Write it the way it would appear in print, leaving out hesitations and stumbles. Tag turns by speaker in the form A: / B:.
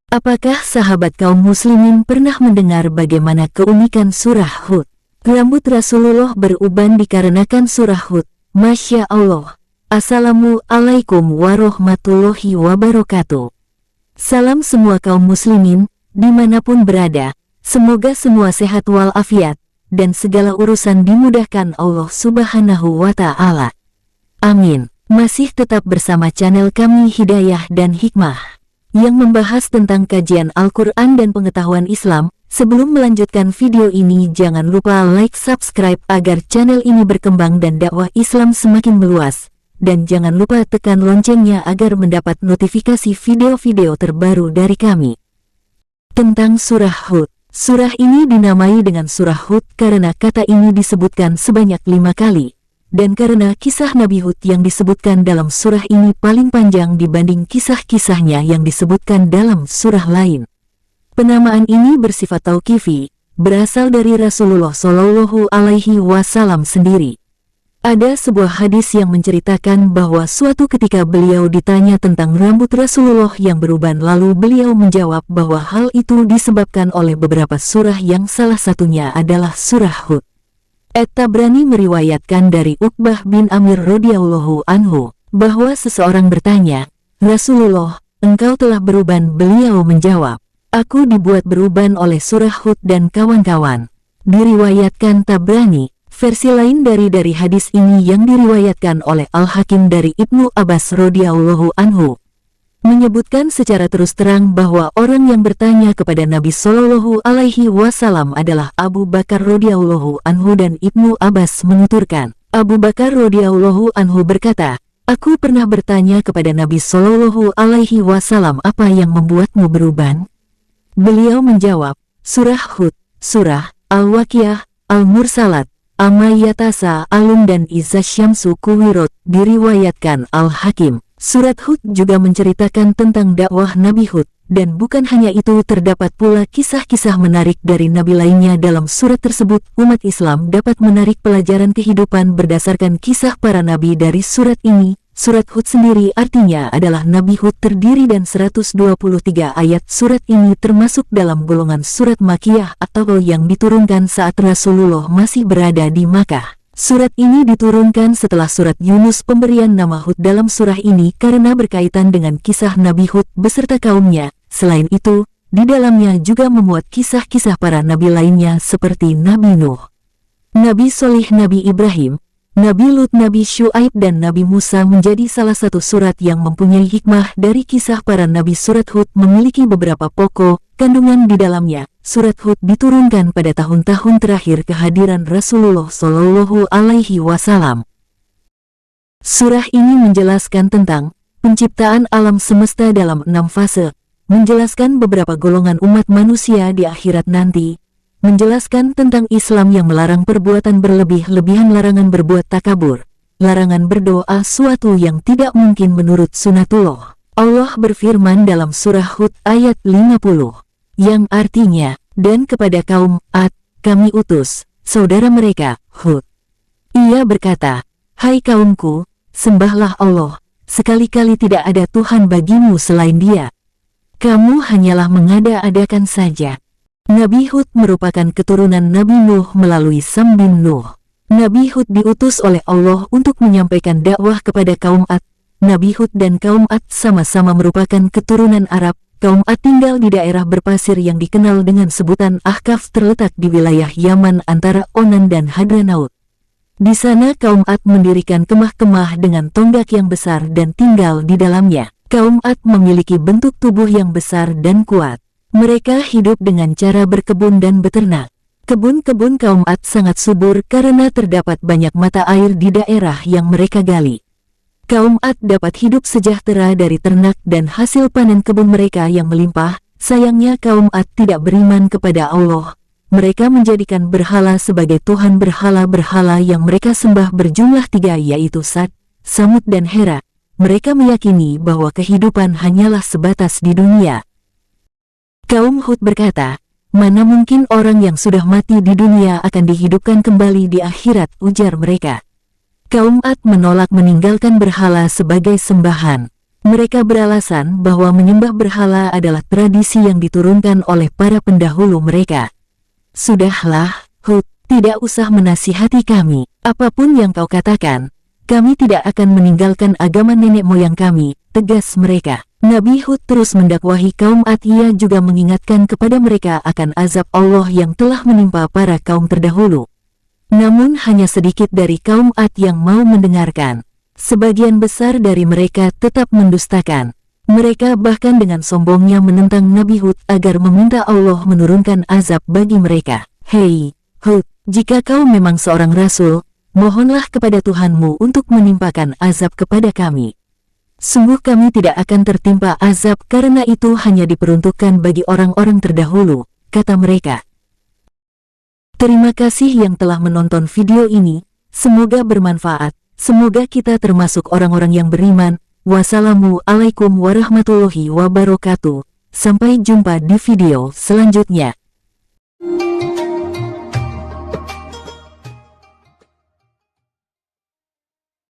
A: Apakah sahabat kaum muslimin pernah mendengar bagaimana keunikan surah Hud? Rambut Rasulullah beruban dikarenakan surah Hud. Masya Allah. Assalamualaikum warahmatullahi wabarakatuh. Salam semua kaum muslimin, dimanapun berada. Semoga semua sehat walafiat, dan segala urusan dimudahkan Allah Subhanahu wa Ta'ala. Amin. Masih tetap bersama channel kami Hidayah dan Hikmah, yang membahas tentang kajian Al-Quran dan pengetahuan Islam. Sebelum melanjutkan video ini, jangan lupa like, subscribe agar channel ini berkembang dan dakwah Islam semakin meluas. Dan jangan lupa tekan loncengnya agar mendapat notifikasi video-video terbaru dari kami. Tentang surah Hud. Surah ini dinamai dengan surah Hud karena kata ini disebutkan sebanyak 5 kali. Dan karena kisah Nabi Hud yang disebutkan dalam surah ini paling panjang dibanding kisah-kisahnya yang disebutkan dalam surah lain. Penamaan ini bersifat tauqifi, berasal dari Rasulullah Shallallahu Alaihi Wasallam sendiri. Ada sebuah hadis yang menceritakan bahwa suatu ketika beliau ditanya tentang rambut Rasulullah yang beruban, lalu beliau menjawab bahwa hal itu disebabkan oleh beberapa surah yang salah satunya adalah surah Hud. At-Tabrani meriwayatkan dari Uqbah bin Amir radhiyallahu anhu bahwa seseorang bertanya, "Rasulullah, engkau telah beruban?" Beliau menjawab, "Aku dibuat beruban oleh surah Hud dan kawan-kawan." Diriwayatkan Tabrani. Versi lain dari hadis ini yang diriwayatkan oleh Al-Hakim dari Ibnu Abbas radhiyallahu anhu menyebutkan secara terus terang bahwa orang yang bertanya kepada Nabi Shallallahu Alaihi Wasallam adalah Abu Bakar radhiyallahu anhu, dan Ibnu Abbas menuturkan, Abu Bakar radhiyallahu anhu berkata, "Aku pernah bertanya kepada Nabi Shallallahu Alaihi Wasallam, apa yang membuatmu beruban?" Beliau menjawab, "Surah Hud, surah Al-Waqiah, Al-Mursalat, Amma Yatasa'alun dan Iza Syamsu Kuwirot." Diriwayatkan Al-Hakim. Surat Hud juga menceritakan tentang dakwah Nabi Hud, dan bukan hanya itu, terdapat pula kisah-kisah menarik dari nabi lainnya dalam surat tersebut. Umat Islam dapat menarik pelajaran kehidupan berdasarkan kisah para nabi dari surat ini. Surat Hud sendiri artinya adalah Nabi Hud terdiri dan 123 ayat. Surat ini termasuk dalam golongan surat Makkiyah atau yang diturunkan saat Rasulullah masih berada di Makkah. Surat ini diturunkan setelah surat Yunus. Pemberian nama Hud dalam surah ini karena berkaitan dengan kisah Nabi Hud beserta kaumnya. Selain itu, di dalamnya juga memuat kisah-kisah para nabi lainnya seperti Nabi Nuh, Nabi Solih, Nabi Ibrahim, Nabi Lut, Nabi Syuaib, dan Nabi Musa. Menjadi salah satu surat yang mempunyai hikmah dari kisah para nabi. Surat Hud memiliki beberapa pokok kandungan di dalamnya. Surat Hud diturunkan pada tahun-tahun terakhir kehadiran Rasulullah Shallallahu Alaihi Wasallam. Surah ini menjelaskan tentang penciptaan alam semesta dalam 6 fase, menjelaskan beberapa golongan umat manusia di akhirat nanti, menjelaskan tentang Islam yang melarang perbuatan berlebih-lebihan, larangan berbuat takabur, larangan berdoa suatu yang tidak mungkin menurut sunatullah. Allah berfirman dalam surah Hud ayat 50, yang artinya, dan kepada kaum Ad, kami utus saudara mereka, Hud. Ia berkata, "Hai kaumku, sembahlah Allah, sekali-kali tidak ada Tuhan bagimu selain Dia. Kamu hanyalah mengada-adakan saja." Nabi Hud merupakan keturunan Nabi Nuh melalui Sam bin Nuh. Nabi Hud diutus oleh Allah untuk menyampaikan dakwah kepada kaum Ad. Nabi Hud dan kaum Ad sama-sama merupakan keturunan Arab. Kaum Ad tinggal di daerah berpasir yang dikenal dengan sebutan Ahqaf, terletak di wilayah Yaman antara Onan dan Hadramaut. Di sana kaum Ad mendirikan kemah-kemah dengan tonggak yang besar dan tinggal di dalamnya. Kaum Ad memiliki bentuk tubuh yang besar dan kuat. Mereka hidup dengan cara berkebun dan beternak. Kebun-kebun kaum Ad sangat subur karena terdapat banyak mata air di daerah yang mereka gali. Kaum Ad dapat hidup sejahtera dari ternak dan hasil panen kebun mereka yang melimpah. Sayangnya kaum Ad tidak beriman kepada Allah. Mereka menjadikan berhala sebagai Tuhan. Berhala-berhala yang mereka sembah berjumlah 3, yaitu Sad, Samud, dan Hera. Mereka meyakini bahwa kehidupan hanyalah sebatas di dunia. Kaum Hud berkata, "Mana mungkin orang yang sudah mati di dunia akan dihidupkan kembali di akhirat," ujar mereka. Kaum Ad menolak meninggalkan berhala sebagai sembahan. Mereka beralasan bahwa menyembah berhala adalah tradisi yang diturunkan oleh para pendahulu mereka. Sudahlah, Hud, tidak usah menasihati kami. Apapun yang kau katakan, kami tidak akan meninggalkan agama nenek moyang kami, tegas mereka. Nabi Hud terus mendakwahi kaum Ad. Ia juga mengingatkan kepada mereka akan azab Allah yang telah menimpa para kaum terdahulu. Namun hanya sedikit dari kaum Ad yang mau mendengarkan. Sebagian besar dari mereka tetap mendustakan. Mereka bahkan dengan sombongnya menentang Nabi Hud agar meminta Allah menurunkan azab bagi mereka. Hei, Hud, jika kau memang seorang rasul, mohonlah kepada Tuhanmu untuk menimpakan azab kepada kami. Sungguh kami tidak akan tertimpa azab karena itu hanya diperuntukkan bagi orang-orang terdahulu, kata mereka. Terima kasih yang telah menonton video ini, semoga bermanfaat. Semoga kita termasuk orang-orang yang beriman. Wassalamualaikum warahmatullahi wabarakatuh. Sampai jumpa di video selanjutnya.